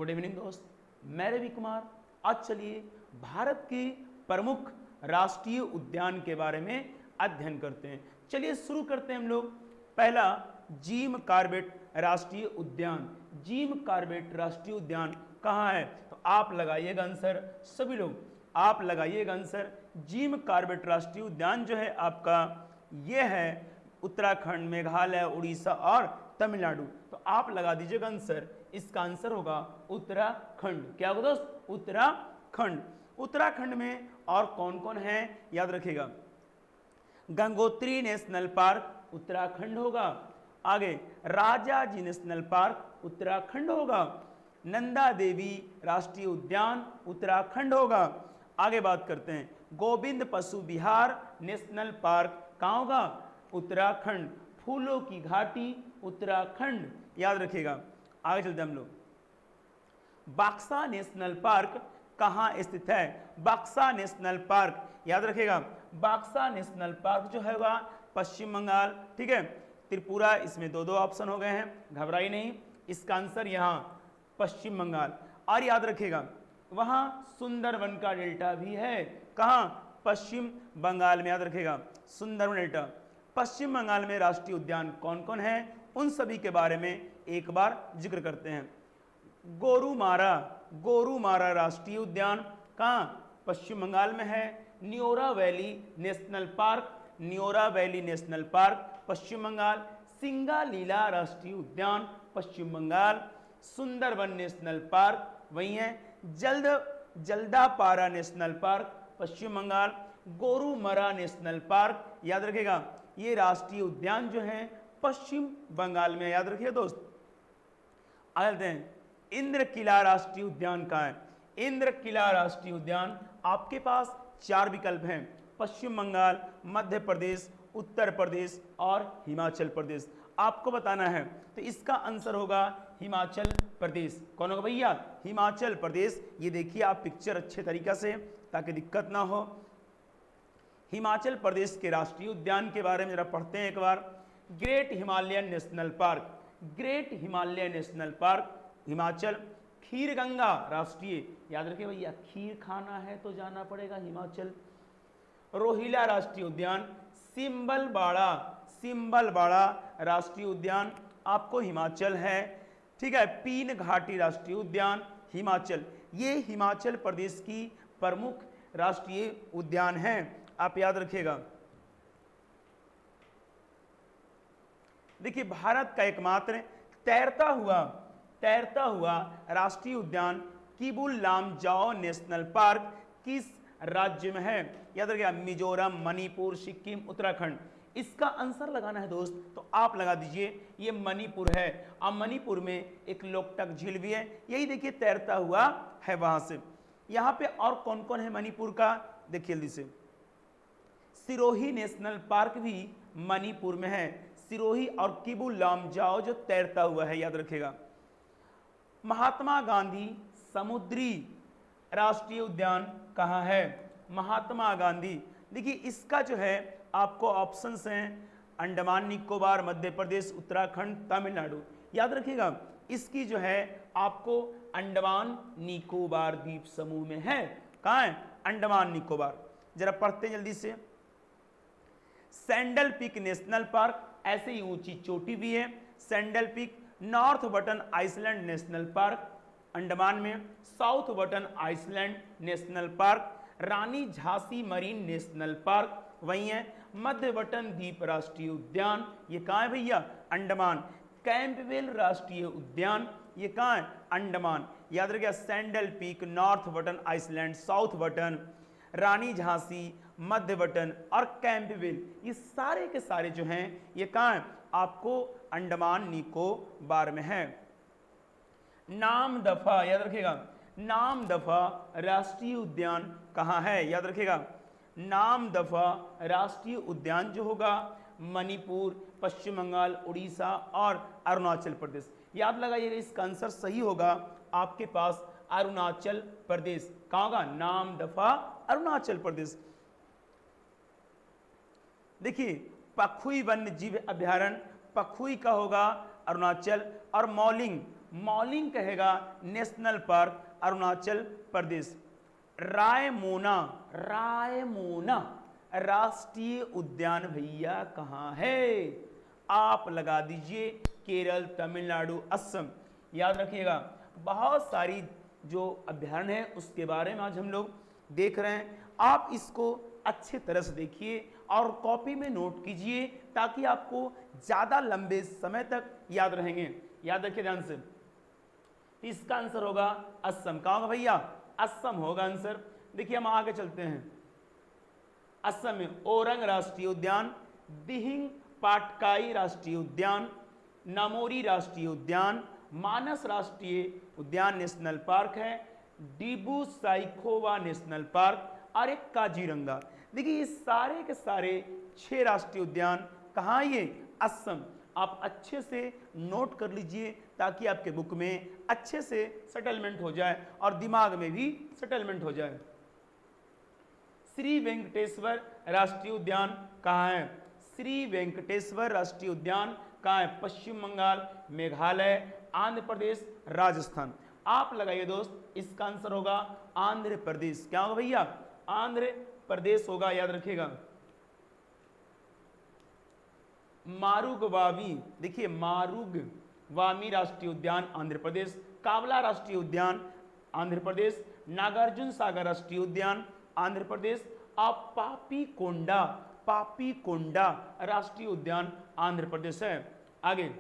Good evening दोस्त, मैं रवि कुमार। आज चलिए भारत के प्रमुख राष्ट्रीय उद्यान के बारे में अध्ययन करते हैं। चलिए शुरू करते हैं हम लोग। पहला, जिम कॉर्बेट राष्ट्रीय उद्यान। जिम कॉर्बेट राष्ट्रीय उद्यान कहाँ है? तो आप लगाइएगा आंसर, सभी लोग आप लगाइएगा आंसर। जिम कॉर्बेट राष्ट्रीय उद्यान जो है आपका ये है उत्तराखंड, मेघालय, उड़ीसा और तमिलनाडु। तो आप लगा दीजिएगा आंसर। इसका आंसर होगा उत्तराखंड। क्या होगा दोस्त? उत्तराखंड। उत्तराखंड में और कौन कौन है याद रखिएगा। गंगोत्री नेशनल पार्क उत्तराखंड होगा। आगे राजा जी नेशनल पार्क उत्तराखंड होगा। नंदा देवी राष्ट्रीय उद्यान उत्तराखंड होगा। आगे बात करते हैं, गोविंद पशु विहार नेशनल पार्क कहाँ होगा? उत्तराखंड। फूलों की घाटी उत्तराखंड, याद रखिएगा। आगे चलते हम लोग। बक्सा नेशनल पार्क कहाँ स्थित है? बक्सा नेशनल पार्क, याद रखिएगा। बक्सा नेशनल पार्क जो है वह पश्चिम बंगाल, ठीक है। त्रिपुरा, इसमें दो ऑप्शन हो गए हैं, घबराई नहीं। इसका आंसर यहाँ पश्चिम बंगाल। और याद रखिएगा वहां सुंदरवन का डेल्टा भी है। कहाँ? पश्चिम बंगाल में, याद रखिएगा सुंदरवन डेल्टा। पश्चिम बंगाल में राष्ट्रीय उद्यान कौन कौन है उन सभी के बारे में एक बार जिक्र करते हैं। गोरुमारा, गोरुमारा राष्ट्रीय उद्यान कहाँ? पश्चिम बंगाल में है। Neora Valley National Park, Neora Valley National Park Paschim Bangal. Singalila राष्ट्रीय उद्यान पश्चिम बंगाल। सुंदरवन नेशनल पार्क वही है। Jaldapara National Park Paschim Bangal. Gorumara National Park, याद रखिएगा ये राष्ट्रीय उद्यान जो है पश्चिम बंगाल में, याद रखिए दोस्त। आगे हैं, इंद्र किला राष्ट्रीय उद्यान कहाँ है? इंद्र किला राष्ट्रीय उद्यान आपके पास चार विकल्प हैं, पश्चिम बंगाल, मध्य प्रदेश, उत्तर प्रदेश और हिमाचल प्रदेश। आपको बताना है, तो इसका आंसर होगा हिमाचल प्रदेश। कौन होगा भैया? हिमाचल प्रदेश। ये देखिए आप पिक्चर अच्छे तरीका से, ताकि दिक्कत ना हो। हिमाचल प्रदेश के राष्ट्रीय उद्यान के बारे में जरा पढ़ते हैं एक बार। Great Himalayan National Park, Great Himalayan National Park Himachal. Kheer Ganga राष्ट्रीय, याद रखिए भैया खीर खाना है तो जाना पड़ेगा हिमाचल। रोहिला राष्ट्रीय उद्यान। सिंबलबाड़ा, सिंबलबाड़ा राष्ट्रीय उद्यान आपको हिमाचल है, ठीक है। पीन घाटी राष्ट्रीय उद्यान हिमाचल। ये हिमाचल प्रदेश की प्रमुख राष्ट्रीय उद्यान हैं, आप याद रखिएगा। देखिए भारत का एकमात्र तैरता हुआ राष्ट्रीय उद्यान किबुल लामजाओ नेशनल पार्क किस राज्य में है? याद रखिएगा मिजोरम, मणिपुर, सिक्किम, उत्तराखंड। इसका आंसर लगाना है दोस्त, तो आप लगा दीजिए ये मणिपुर है। अब मणिपुर में एक लोकटक झील भी है, यही देखिए तैरता हुआ है वहां से। यहां पे और कौन कौन है मणिपुर का? देखिए जल्दी से। सिरोही नेशनल पार्क भी मणिपुर में है। सिरोही और किबुल लामजाओ जो तैरता हुआ है, याद रखिएगा। महात्मा गांधी समुद्री राष्ट्रीय उद्यान कहाँ है? महात्मा गांधी। देखिए इसका जो है आपको ऑप्शंस हैं, अंडमान निकोबार, मध्य प्रदेश, उत्तराखंड, तमिलनाडु। याद रखिएगा इसकी जो है आपको अंडमान निकोबार द्वीप समूह में है। कहाँ है? अंडमान निकोबार। जरा पढ़ते हैं जल्दी से। सैंडल पीक नेशनल पार्क, ऐसे ही ऊंची चोटी भी है Saddle Peak. North Button Island National Park Andaman में। South Button Island National Park. Rani Jhansi Marine National Park वही है। मध्य बटन द्वीप राष्ट्रीय उद्यान, ये कहाँ है भैया? अंडमान। कैंपबेल राष्ट्रीय उद्यान, ये कहाँ है? अंडमान। याद रखिएगा Saddle Peak, North Button Island, South Button, Rani Jhansi, मध्य बटन और कैंपबेल, ये सारे के सारे जो हैं ये कहाँ हैं? आपको अंडमान निकोबार में है। नामदफा, याद रखिएगा नामदफा राष्ट्रीय उद्यान कहाँ है? याद रखिएगा नामदफा राष्ट्रीय उद्यान जो होगा मणिपुर, पश्चिम बंगाल, उड़ीसा और अरुणाचल प्रदेश। याद लगाइएगा इसका आंसर सही होगा आपके पास अरुणाचल प्रदेश। कहाँ होगा? नामदफा अरुणाचल प्रदेश। देखिए पखुई वन्य जीव अभ्यारण्य, पखुई का होगा अरुणाचल, और मौलिंग, मॉलिंग कहेगा नेशनल पार्क अरुणाचल प्रदेश। रायमोना, रायमोना राष्ट्रीय उद्यान भैया कहाँ है? आप लगा दीजिए केरल, तमिलनाडु, असम। याद रखिएगा बहुत सारी जो अभ्यारण्य है उसके बारे में आज हम लोग देख रहे हैं। आप इसको अच्छे तरह से देखिए और कॉपी में नोट कीजिए ताकि आपको ज़्यादा लंबे समय तक याद रहेंगे। याद रखिए ध्यान से। इसका आंसर होगा असम। कहाँ होगा भैया? असम होगा आंसर। देखिए हम आगे चलते हैं। असम में ओरंग राष्ट्रीय उद्यान, दिहिंग पाटकाई राष्ट्रीय उद्यान, नामोरी राष्ट्रीय उद्यान, मानस राष्ट्रीय उद्यान नेशनल पार्क है, डिब्रू साइखोवा नेशनल पार्क और एक काजीरंगा। देखिए ये सारे के सारे 6 राष्ट्रीय उद्यान कहाँ? ये असम। आप अच्छे से नोट कर लीजिए ताकि आपके बुक में अच्छे से सेटलमेंट हो जाए और दिमाग में भी सेटलमेंट हो जाए। श्री वेंकटेश्वर राष्ट्रीय उद्यान कहाँ है? श्री वेंकटेश्वर राष्ट्रीय उद्यान कहाँ है? पश्चिम बंगाल, मेघालय, आंध्र प्रदेश, राजस्थान। आप लगाइए दोस्त, इसका आंसर होगा आंध्र प्रदेश। क्या होगा भैया? आंध्र प्रदेश होगा, याद रखिएगा। मारुगवामी, देखिए मारुगवामी राष्ट्रीय उद्यान आंध्र प्रदेश, कावला राष्ट्रीय उद्यान आंध्र प्रदेश, नागार्जुन सागर राष्ट्रीय उद्यान आंध्र प्रदेश और पापीकोंडा, पापीकोंडा राष्ट्रीय उद्यान आंध्र प्रदेश है। आगे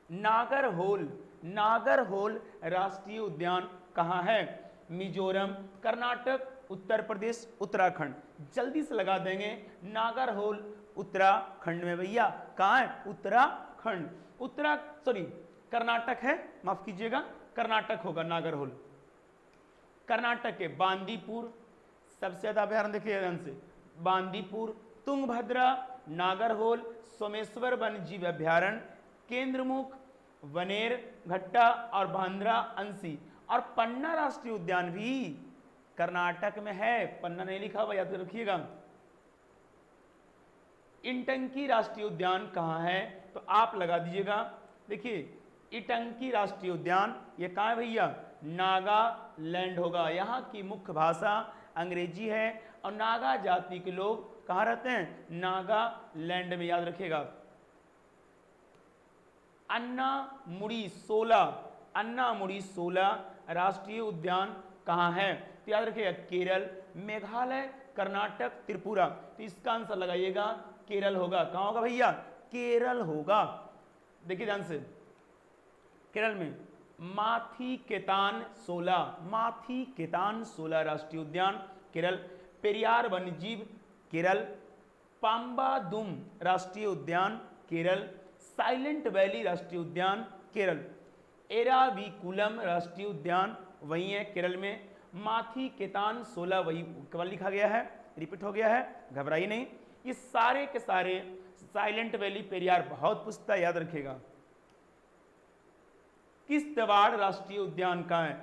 नागरहोल, नागरहोल राष्ट्रीय उद्यान कहाँ है? मिजोरम, कर्नाटक, उत्तर प्रदेश, उत्तराखंड। जल्दी से लगा देंगे। नागरहोल उत्तराखंड में भैया। कहाँ है? उत्तराखंड। कर्नाटक है, माफ कीजिएगा, कर्नाटक होगा नागरहोल। कर्नाटक के बांदीपुर सबसे ज्यादा अभ्यारण्य, देखिए ध्यान से, बांदीपुर, तुंगभद्रा, नागरहोल, सोमेश्वर वन्यजीव अभ्यारण्य, केंद्रमुख, वनेर घट्टा और बांद्रा अंसी। और पन्ना राष्ट्रीय उद्यान भी कर्नाटक में है। पन्ना नहीं लिखा हुआ, याद रखिएगा। इटंकी राष्ट्रीय उद्यान कहाँ है? तो आप लगा दीजिएगा। देखिए इटंकी राष्ट्रीय उद्यान ये कहाँ है भैया? नागालैंड होगा। यहाँ की मुख्य भाषा अंग्रेजी है और नागा जाति के लोग कहाँ रहते हैं? नागालैंड में, याद रखिएगा। अन्नामुडी सोला, अन्नामुडी सोला राष्ट्रीय उद्यान कहाँ है? तो याद रखिएगा केरल, मेघालय, कर्नाटक, त्रिपुरा। तो इसका आंसर लगाइएगा केरल होगा। कहाँ होगा भैया? केरल होगा। देखिए ध्यान से, केरल में माथी केतान सोला, माथी केतान सोला राष्ट्रीय उद्यान केरल, पेरियार वन्यजीव केरल, पाम्बादुम राष्ट्रीय उद्यान केरल, साइलेंट वैली राष्ट्रीय उद्यान केरल, एराविकुलम राष्ट्रीय उद्यान वही है केरल में, माथी केतान सोला वही केवल लिखा गया है, रिपीट हो गया है, घबराइए नहीं। ये सारे के सारे साइलेंट वैली, पेरियार बहुत पूछता है, याद रखिएगा। किश्तवाड़ राष्ट्रीय उद्यान कहाँ है?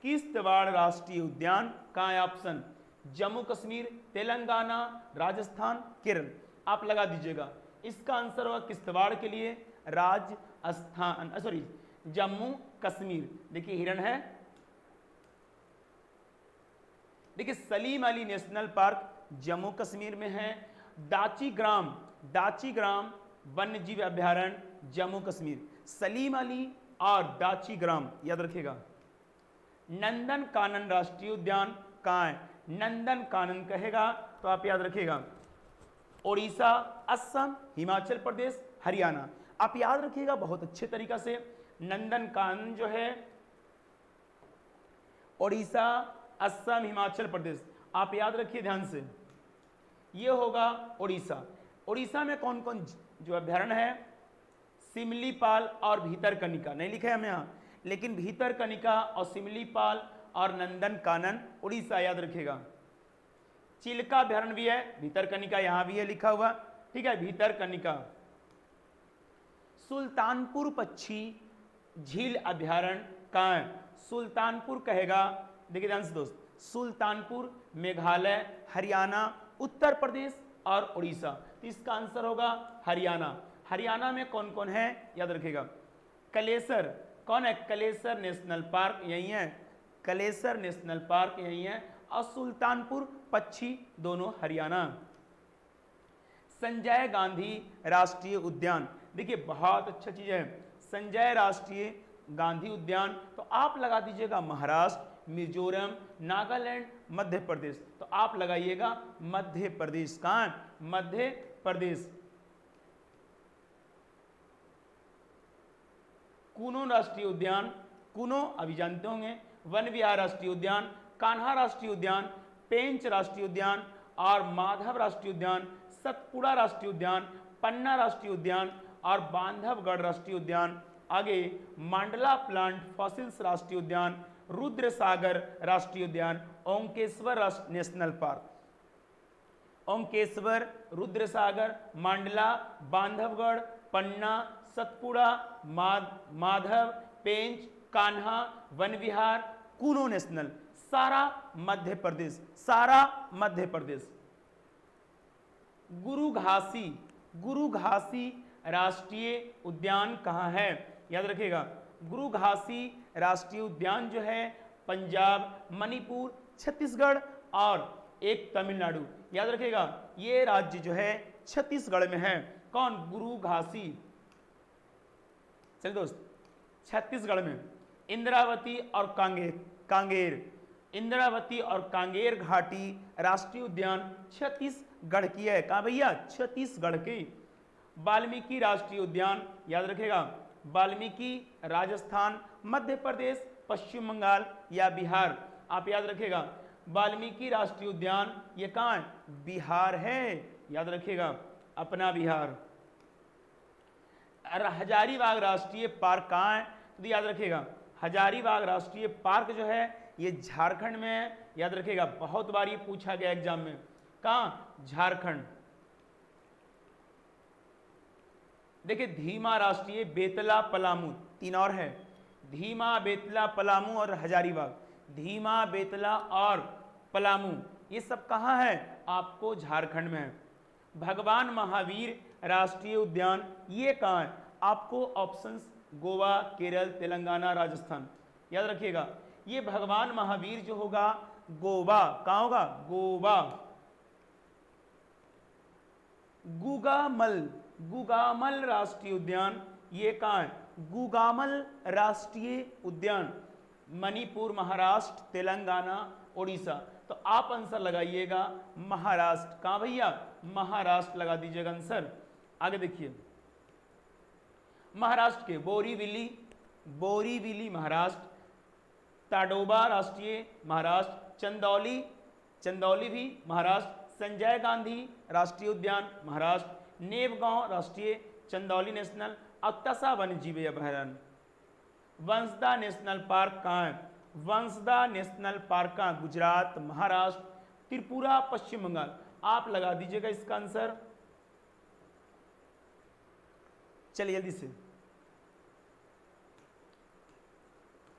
किश्तवाड़ राष्ट्रीय उद्यान कहाँ है? ऑप्शन जम्मू कश्मीर, तेलंगाना, राजस्थान, केरल। आप लगा दीजिएगा। इसका आंसर होगा किश्तवाड़ के लिए राजस्थान, सॉरी जम्मू कश्मीर। देखिए हिरण है। देखिए सलीम अली नेशनल पार्क जम्मू कश्मीर में है। दाचीग्राम, दाचीग्राम वन्यजीव अभ्यारण्य जम्मू कश्मीर। सलीम अली और दाचीग्राम याद रखिएगा। नंदन कानन राष्ट्रीय उद्यान कहाँ है? नंदन कानन कहेगा तो आप याद रखिएगा ओडिशा, असम, हिमाचल प्रदेश, हरियाणा। आप याद रखिएगा बहुत अच्छे तरीका से। नंदन कानन जो है ओडिशा, असम, हिमाचल प्रदेश। आप याद रखिए ध्यान से, ये होगा ओडिशा। ओडिशा में कौन कौन जो अभ्यारण्य है? सिमलीपाल और भीतरकनिका। नहीं लिखा है हम यहाँ, लेकिन भीतरकनिका और सिमलीपाल और नंदन कानन उड़ीसा, याद रखिएगा। चिल्का अभ्यारण्य भी है, भीतरकनिका यहाँ भी है लिखा हुआ, ठीक है, भीतरकनिका। सुल्तानपुर पक्षी झील अभ्यारण्य कहाँ है? सुल्तानपुर कहेगा, देखिए ध्यान से दोस्त, सुल्तानपुर मेघालय, हरियाणा, उत्तर प्रदेश और उड़ीसा। तो इसका आंसर होगा हरियाणा। हरियाणा में कौन कौन है याद रखिएगा। कलेसर, कौन है? कलेसर नेशनल पार्क यही है, कलेसर नेशनल पार्क यही है, और सुल्तानपुर पक्षी दोनों हरियाणा। संजय गांधी राष्ट्रीय उद्यान, देखिए बहुत अच्छा चीज है, संजय राष्ट्रीय गांधी उद्यान, तो आप लगा दीजिएगा महाराष्ट्र, मिजोरम, नागालैंड, मध्य प्रदेश, तो आप लगाइएगा मध्य प्रदेश। कहां? मध्य प्रदेश। कूनो राष्ट्रीय उद्यान, कूनो अभी जानते होंगे, वन विहार राष्ट्रीय उद्यान, कान्हा राष्ट्रीय उद्यान, पेंच राष्ट्रीय उद्यान और माधव राष्ट्रीय उद्यान, सतपुड़ा राष्ट्रीय उद्यान, पन्ना राष्ट्रीय उद्यान और बांधवगढ़ राष्ट्रीय उद्यान। आगे मांडला प्लांट फॉसिल्स राष्ट्रीय उद्यान, रुद्रसागर राष्ट्रीय उद्यान, ओंकेश्वर नेशनल पार्क। ओंकेश्वर, रुद्रसागर, मांडला, बांधवगढ़, पन्ना, सतपुड़ा, माधव, पेंच, कान्हा, वन विहार, कूनो नेशनल, सारा मध्य प्रदेश, सारा मध्य प्रदेश। गुरु घासी राष्ट्रीय उद्यान कहाँ है? याद रखिएगा, गुरु घासी राष्ट्रीय उद्यान जो है पंजाब, मणिपुर, छत्तीसगढ़ और एक तमिलनाडु। याद रखिएगा ये राज्य जो है छत्तीसगढ़ में है। कौन? गुरु घासी। चलिए दोस्त, छत्तीसगढ़ में इंद्रावती और कांगेर, इंद्रावती और कांगेर घाटी राष्ट्रीय उद्यान छत्तीसगढ़ की है। कहा भैया? छत्तीसगढ़ की। वाल्मीकि राष्ट्रीय उद्यान, याद रखेगा, वाल्मीकि राजस्थान, मध्य प्रदेश, पश्चिम बंगाल या बिहार। आप याद रखेगा वाल्मीकि राष्ट्रीय उद्यान ये कहाँ है? बिहार है, याद रखेगा, अपना बिहार। हजारीबाग राष्ट्रीय पार्क कहाँ है? तो याद रखेगा हजारीबाग राष्ट्रीय पार्क जो है ये झारखंड में है। याद रखेगा बहुत बार ये पूछा गया एग्जाम में। कहाँ? झारखंड। देखिए धीमा राष्ट्रीय, बेतला, पलामू, तीन और है, धीमा, बेतला, पलामू और हजारीबाग। धीमा, बेतला और पलामू ये सब कहाँ है? आपको झारखंड में है। भगवान महावीर राष्ट्रीय उद्यान ये कहाँ है? आपको ऑप्शंस गोवा, केरल, तेलंगाना, राजस्थान। याद रखिएगा ये भगवान महावीर जो होगा गोवा, कहाँ होगा? गोवा। गुगामल राष्ट्रीय उद्यान ये कहाँ है? गुगामल राष्ट्रीय उद्यान मणिपुर, महाराष्ट्र, तेलंगाना, उड़ीसा। तो आप आंसर लगाइएगा महाराष्ट्र। कहाँ भैया? महाराष्ट्र लगा दीजिएगा आंसर। आगे देखिए महाराष्ट्र के बोरीविली महाराष्ट्र, ताडोबा राष्ट्रीय महाराष्ट्र, चंदौली भी महाराष्ट्र, संजय गांधी राष्ट्रीय उद्यान महाराष्ट्र, नेवगांव राष्ट्रीय, चंदौली नेशनल, अक्तसा वन्यजीव अभयारण्य। वंसदा नेशनल पार्क कहाँ है? वंसदा नेशनल पार्क कहाँ? गुजरात, महाराष्ट्र, त्रिपुरा, पश्चिम बंगाल। आप लगा दीजिएगा इसका आंसर। चलिए जल्दी से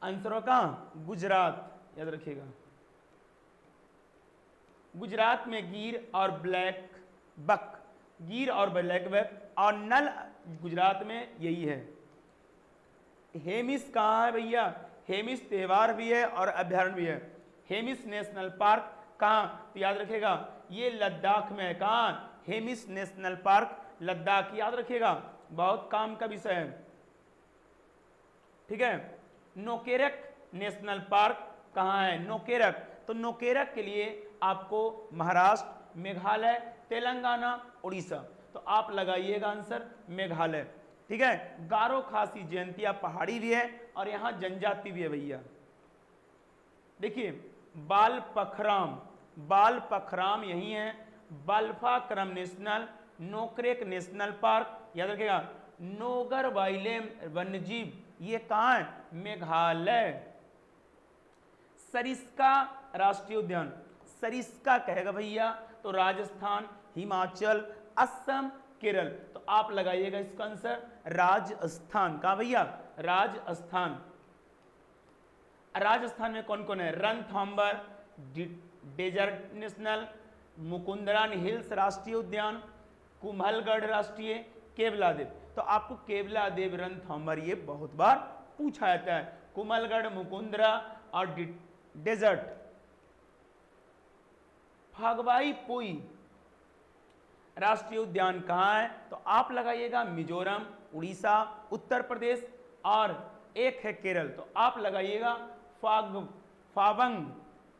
आंसर कहाँ? गुजरात। याद रखिएगा गुजरात में गिर और ब्लैक बक, गिर और ब्लैक बक और नल गुजरात में यही है। हेमिस कहाँ है भैया? हेमिस त्योहार भी है और अभयारण्य भी है। हेमिस नेशनल पार्क कहाँ? तो याद रखेगा ये लद्दाख में है। कहाँ? Hemis national park Ladakh. याद रखिएगा बहुत काम का विषय है, ठीक है। नोकेरक नेशनल पार्क कहाँ है? नोकेरक। तो नोकेरक के लिए आपको महाराष्ट्र, मेघालय, तेलंगाना, उड़ीसा। तो आप लगाइएगा आंसर मेघालय, ठीक है। गारो खासी जयंतिया पहाड़ी भी है और यहां जनजाति भी है भैया। देखिए बाल पखराम यही है, बाल्फाक्रम नेशनल, नोकरेक नेशनल पार्क। याद रखिएगा नोगर वाइलेम वन्यजीव ये कहाँ है? मेघालय। सरिस्का राष्ट्रीय उद्यान, सरिस्का कहेगा भैया तो राजस्थान, हिमाचल, असम, केरल। तो आप लगाइएगा इसका आंसर राजस्थान। कहाँ भैया? राजस्थान। राजस्थान में कौन कौन है? रणथंभौर डेजर्ट नेशनल, मुकुंदरान हिल्स राष्ट्रीय उद्यान, कुंभलगढ़ राष्ट्रीय, केवलादेव। तो आपको केवलादेव, रणथंभौर ये बहुत बार पूछा जाता है। कुमलगढ़, मुकुंदरा और डेजर्ट। फागवाई पोई राष्ट्रीय उद्यान कहाँ है? तो आप लगाइएगा मिजोरम, उड़ीसा, उत्तर प्रदेश और एक है केरल, तो आप लगाइएगा फावंग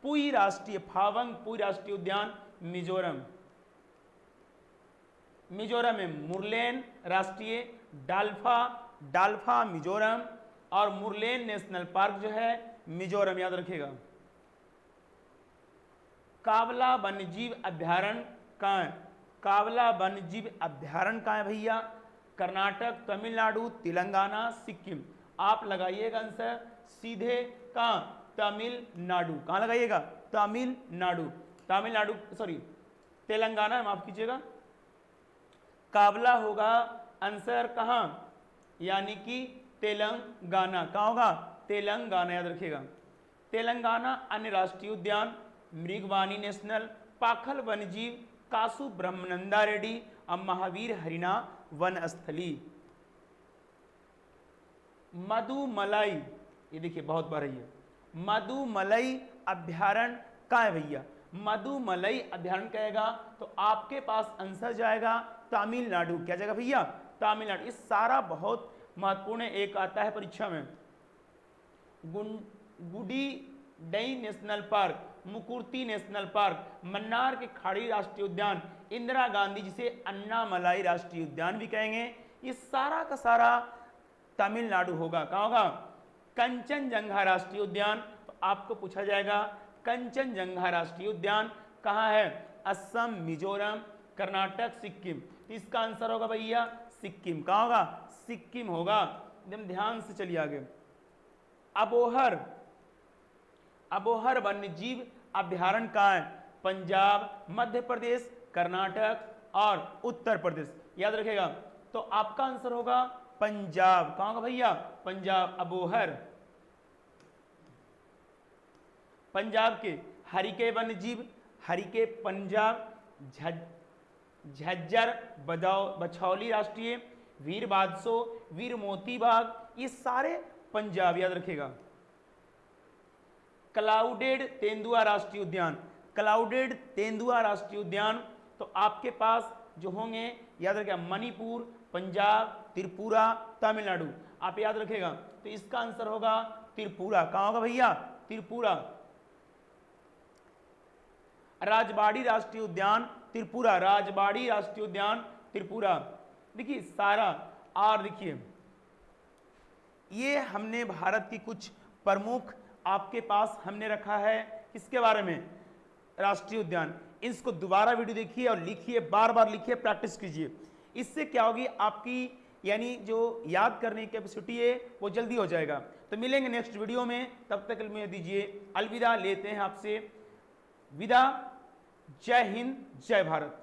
पुई राष्ट्रीय उद्यान मिजोरम। मिजोरम में मुरलेन राष्ट्रीय, डाल्फा मिजोरम और मुरलेन नेशनल पार्क जो है मिजोरम, याद रखिएगा। कावला वन्यजीव अभ्यारण्य कहाँ है? कावला वन्यजीव अभ्यारण्य कहाँ है भैया? कर्नाटक, तमिलनाडु, तेलंगाना, सिक्किम। आप लगाइएगा आंसर सीधे कहाँ? तमिलनाडु। कहाँ लगाइएगा? तमिलनाडु सॉरी तेलंगाना, माफ कीजिएगा। कावला होगा आंसर कहाँ? यानी कि तेलंगाना। कहाँ होगा? तेलंगाना, याद रखिएगा। तेलंगाना अन्य राष्ट्रीय उद्यान मृगवानी नेशनल, पाखल वन्यजीव, कासु ब्रह्मानंदा रेड्डी और महावीर हरिना वन स्थली। मधुमलाई, ये देखिए बहुत बार है, मधुमलाई अभ्यारण्य कहाँ है भैया? मधुमलाई अभ्यारण्य कहेगा तो आपके पास आंसर जाएगा तमिलनाडु। क्या जाएगा भैया? तमिलनाडु। इस सारा बहुत महत्वपूर्ण है, एक आता है परीक्षा में। Guindy National Park, Mukurthi National Park, Mannar के खाड़ी राष्ट्रीय उद्यान, इंदिरा गांधी जिसे अन्नामलाई राष्ट्रीय उद्यान भी कहेंगे, ये सारा का सारा तमिलनाडु होगा। कहाँ होगा? कंचनजंगा राष्ट्रीय उद्यान, तो आपको पूछा जाएगा कंचनजंगा राष्ट्रीय उद्यान कहाँ है? असम, मिजोरम, कर्नाटक, सिक्किम। तो इसका आंसर होगा भैया सिक्किम। कहाँ होगा? सिक्किम होगा। एकदम ध्यान से चलिए आगे। अबोहर वन्यजीव अभ्यारण्य कहाँ है? पंजाब, मध्य प्रदेश, कर्नाटक और उत्तर प्रदेश, याद रखेगा। तो आपका आंसर होगा पंजाब। कहाँ होगा भैया? पंजाब, अबोहर। पंजाब के हरिके वन्यजीव, हरिके पंजाब, झज्जर, बछौली राष्ट्रीय, वीर बादसो, वीर मोती बाग, ये सारे पंजाब, याद रखेगा। क्लाउडेड तेंदुआ राष्ट्रीय उद्यान, क्लाउडेड तेंदुआ राष्ट्रीय उद्यान, तो आपके पास जो होंगे याद रखेगा मणिपुर, पंजाब, त्रिपुरा, तमिलनाडु, आप याद रखेगा। तो इसका आंसर होगा त्रिपुरा। कहाँ होगा भैया? त्रिपुरा। राजबाड़ी राष्ट्रीय उद्यान त्रिपुरा, राजबाड़ी राष्ट्रीय उद्यान त्रिपुरा। देखिए सारा, और देखिए ये हमने भारत की कुछ प्रमुख आपके पास हमने रखा है इसके बारे में राष्ट्रीय उद्यान। इसको दोबारा वीडियो देखिए और लिखिए, बार बार लिखिए, प्रैक्टिस कीजिए। इससे क्या होगी आपकी यानी जो याद करने की कैपेसिटी है वो जल्दी हो जाएगा। तो मिलेंगे नेक्स्ट वीडियो में, तब तक में दीजिए अलविदा, लेते हैं आपसे विदा। जय हिंद, जय भारत।